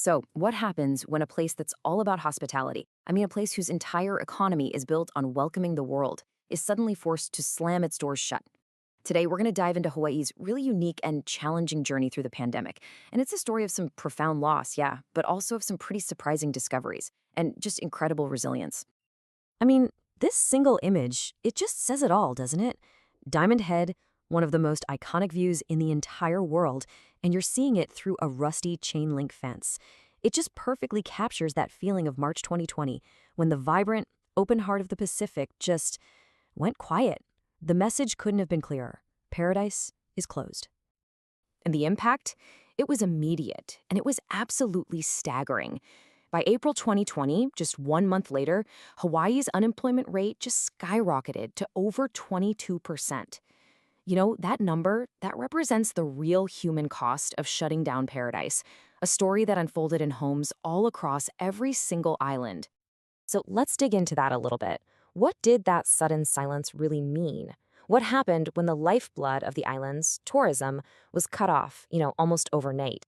So, what happens when a place that's all about hospitality, a place whose entire economy is built on welcoming the world, is suddenly forced to slam its doors shut? Today, we're going to dive into Hawaii's really unique and challenging journey through the pandemic. And it's a story of some profound loss, yeah, but also of some pretty surprising discoveries and just incredible resilience. I mean, this single image, it just says it all, doesn't it? Diamond Head, one of the most iconic views in the entire world, and you're seeing it through a rusty chain link fence. It just perfectly captures that feeling of March 2020, when the vibrant, open heart of the Pacific just went quiet. The message couldn't have been clearer. Paradise is closed. And the impact? It was immediate, and it was absolutely staggering. By April 2020, just 1 month later, Hawaii's unemployment rate just skyrocketed to over 22%. That number, that represents the real human cost of shutting down paradise, a story that unfolded in homes all across every single island. So let's dig into that a little bit. What did that sudden silence really mean? What happened when the lifeblood of the islands, tourism, was cut off, almost overnight?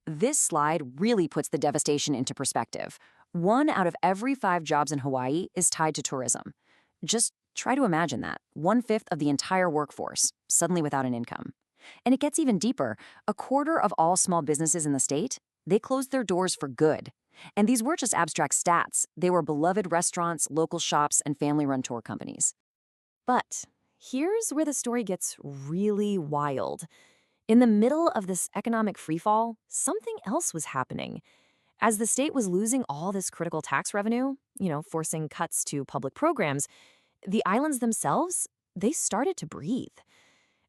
This slide really puts the devastation into perspective. 1 out of every 5 jobs in Hawaii is tied to tourism. Just try to imagine that. 1/5 of the entire workforce, suddenly without an income. And it gets even deeper. A quarter of all small businesses in the state, they closed their doors for good. And these weren't just abstract stats. They were beloved restaurants, local shops, and family-run tour companies. But here's where the story gets really wild. In the middle of this economic freefall, something else was happening. As the state was losing all this critical tax revenue, forcing cuts to public programs, the islands themselves, they started to breathe.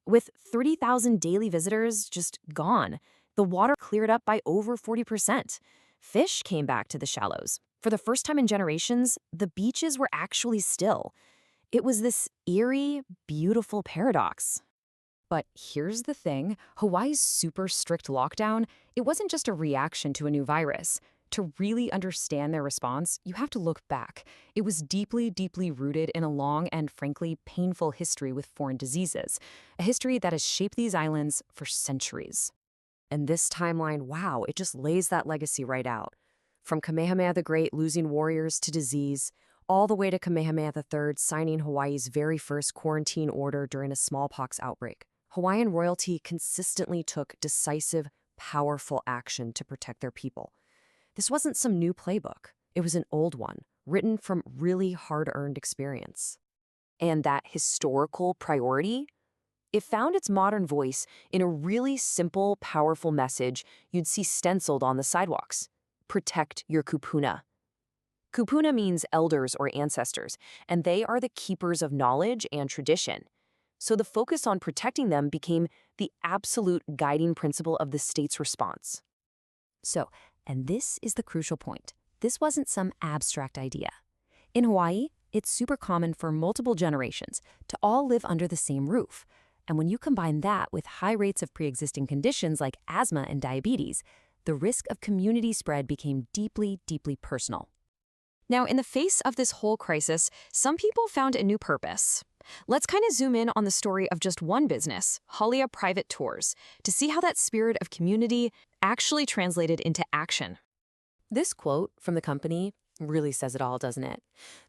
With 30,000 daily visitors just gone, the water cleared up by over 40%. Fish came back to the shallows. For the first time in generations, the beaches were actually still. It was this eerie, beautiful paradox. But here's the thing, Hawaii's super strict lockdown, it wasn't just a reaction to a new virus. To really understand their response, you have to look back. It was deeply, deeply rooted in a long and frankly painful history with foreign diseases, a history that has shaped these islands for centuries. And this timeline, wow, it just lays that legacy right out. From Kamehameha the Great losing warriors to disease, all the way to Kamehameha III signing Hawaii's very first quarantine order during a smallpox outbreak. Hawaiian royalty consistently took decisive, powerful action to protect their people. This wasn't some new playbook. It was an old one, written from really hard-earned experience. And that historical priority? It found its modern voice in a really simple, powerful message you'd see stenciled on the sidewalks. Protect your kupuna. Kupuna means elders or ancestors, and they are the keepers of knowledge and tradition. So the focus on protecting them became the absolute guiding principle of the state's response. And this is the crucial point. This wasn't some abstract idea. In Hawaii, it's super common for multiple generations to all live under the same roof. And when you combine that with high rates of pre-existing conditions like asthma and diabetes, the risk of community spread became deeply, deeply personal. Now, in the face of this whole crisis, some people found a new purpose. Let's kind of zoom in on the story of just one business, Haliʻa Private Tours, to see how that spirit of community actually translated into action. This quote from the company really says it all, doesn't it?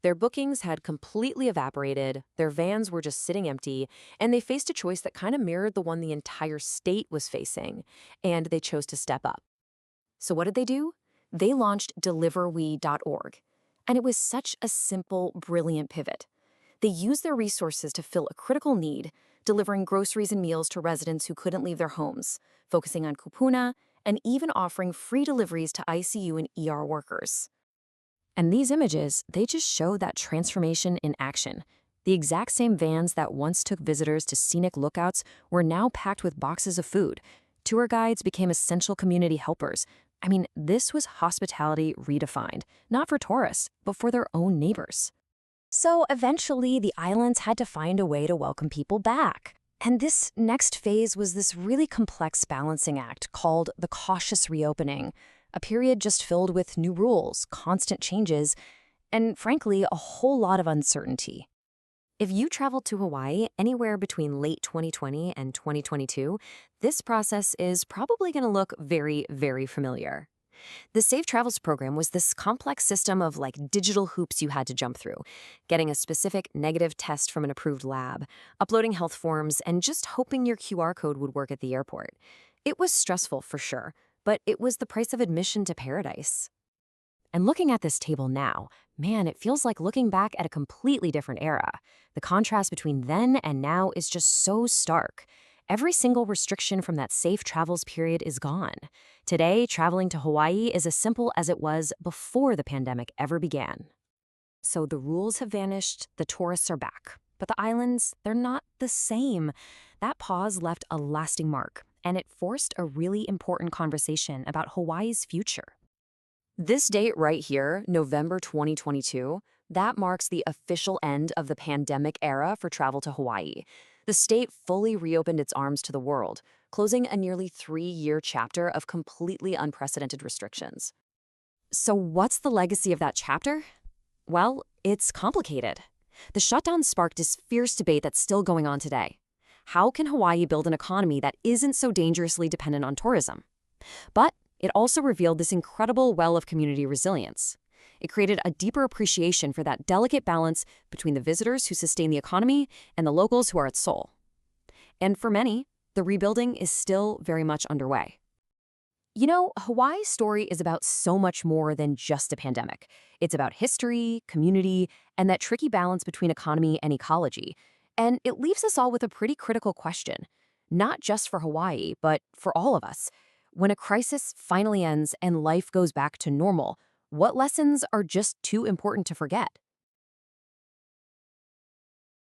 Their bookings had completely evaporated, their vans were just sitting empty, and they faced a choice that kind of mirrored the one the entire state was facing, and they chose to step up. So what did they do? They launched deliverwe.org. And it was such a simple, brilliant pivot. They used their resources to fill a critical need, delivering groceries and meals to residents who couldn't leave their homes, focusing on kupuna, and even offering free deliveries to ICU and ER workers. And these images, they just show that transformation in action. The exact same vans that once took visitors to scenic lookouts were now packed with boxes of food. Tour guides became essential community helpers. This was hospitality redefined, not for tourists, but for their own neighbors. So eventually, the islands had to find a way to welcome people back. And this next phase was this really complex balancing act called the cautious reopening, a period just filled with new rules, constant changes, and frankly, a whole lot of uncertainty. If you traveled to Hawaii anywhere between late 2020 and 2022, this process is probably going to look very, very familiar. The Safe Travels program was this complex system of digital hoops you had to jump through, getting a specific negative test from an approved lab, uploading health forms, and just hoping your QR code would work at the airport. It was stressful for sure, but it was the price of admission to paradise. And looking at this table now, man, it feels like looking back at a completely different era. The contrast between then and now is just so stark. Every single restriction from that safe travels period is gone. Today, traveling to Hawaii is as simple as it was before the pandemic ever began. So the rules have vanished, the tourists are back. But the islands, they're not the same. That pause left a lasting mark, and it forced a really important conversation about Hawaii's future. This date right here, November 2022, that marks the official end of the pandemic era for travel to Hawaii. The state fully reopened its arms to the world, closing a nearly 3-year chapter of completely unprecedented restrictions. So what's the legacy of that chapter? Well, it's complicated. The shutdown sparked this fierce debate that's still going on today. How can Hawaii build an economy that isn't so dangerously dependent on tourism? But it also revealed this incredible well of community resilience. It created a deeper appreciation for that delicate balance between the visitors who sustain the economy and the locals who are its soul. And for many, the rebuilding is still very much underway. You know, Hawaii's story is about so much more than just a pandemic. It's about history, community, and that tricky balance between economy and ecology. And it leaves us all with a pretty critical question, not just for Hawaii, but for all of us. When a crisis finally ends and life goes back to normal, what lessons are just too important to forget?